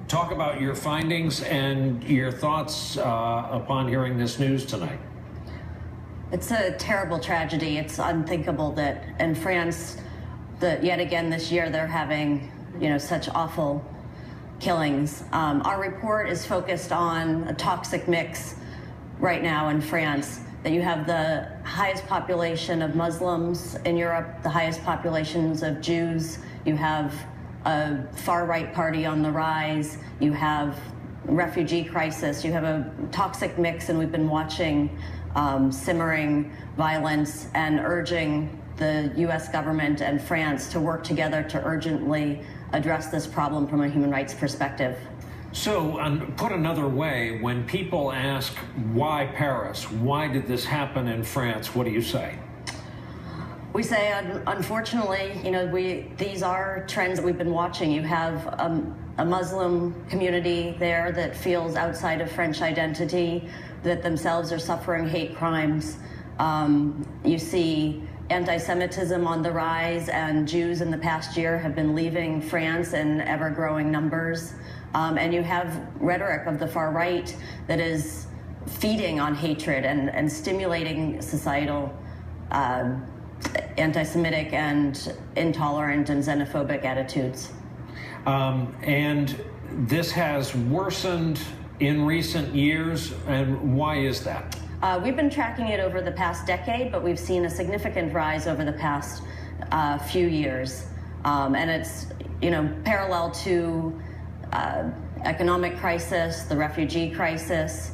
talk about your findings and your thoughts upon hearing this news tonight. It's a terrible tragedy. It's unthinkable that in France, that yet again this year they're having, such awful killings. Our report is focused on a toxic mix right now in France, that you have the highest population of Muslims in Europe, the highest populations of Jews, you have a far-right party on the rise, you have refugee crisis, you have a toxic mix, and we've been watching simmering violence and urging the U.S. government and France to work together to urgently address this problem from a human rights perspective. So, put another way, when people ask, why Paris? Why did this happen in France? What do you say? We say, unfortunately, these are trends that we've been watching. You have a Muslim community there that feels outside of French identity, that themselves are suffering hate crimes. You see anti-Semitism on the rise, and Jews in the past year have been leaving France in ever-growing numbers. And you have rhetoric of the far right that is feeding on hatred and stimulating societal anti-Semitic and intolerant and xenophobic attitudes. And this has worsened in recent years, and why is that? We've been tracking it over the past decade, but we've seen a significant rise over the past few years. And it's, parallel to economic crisis, the refugee crisis,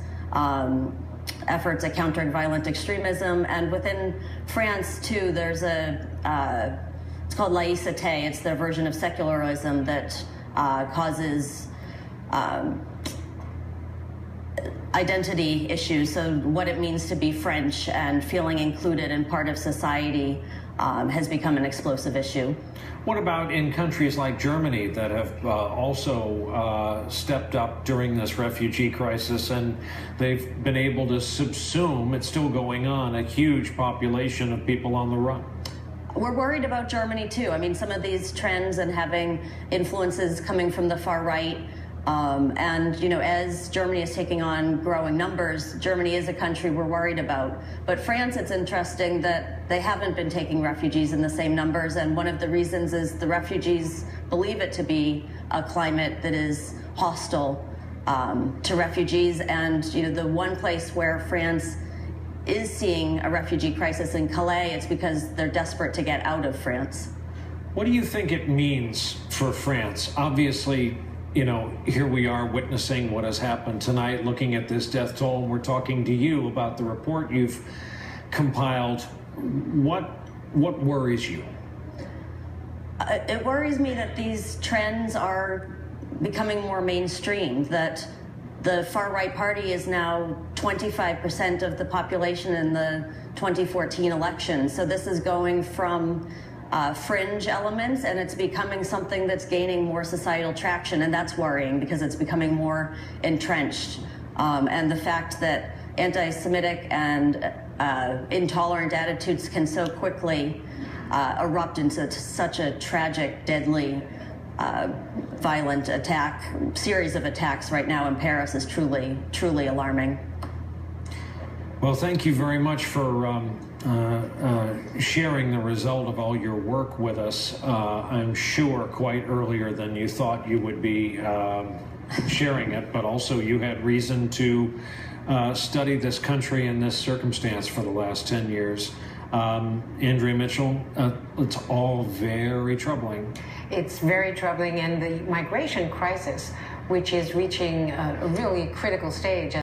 efforts at countering violent extremism, and within France too, there's it's called laïcité. It's their version of secularism that causes identity issues. So what it means to be French and feeling included and part of society has become an explosive issue. What about in countries like Germany that have also stepped up during this refugee crisis, and they've been able to subsume, it's still going on, a huge population of people on the run? We're worried about Germany too. I mean, some of these trends and having influences coming from the far right, and as Germany is taking on growing numbers, Germany is a country we're worried about. But France, it's interesting that they haven't been taking refugees in the same numbers, and one of the reasons is the refugees believe it to be a climate that is hostile to refugees. And the one place where France is seeing a refugee crisis in Calais, it's because they're desperate to get out of France. What do you think it means for France? Obviously, here we are witnessing what has happened tonight, looking at this death toll, and we're talking to you about the report you've compiled. What worries you? It worries me that these trends are becoming more mainstream, that the far-right party is now 25% of the population in the 2014 election. So this is going from fringe elements, and it's becoming something that's gaining more societal traction, and that's worrying because it's becoming more entrenched. And the fact that anti-Semitic and intolerant attitudes can so quickly erupt into such a tragic, deadly, violent series of attacks right now in Paris is truly, truly alarming. Well, thank you very much for sharing the result of all your work with us. I'm sure quite earlier than you thought you would be sharing it, but also you had reason to study this country in this circumstance for the last 10 years. Andrea Mitchell, it's all very troubling. It's very troubling, and the migration crisis, which is reaching a really critical stage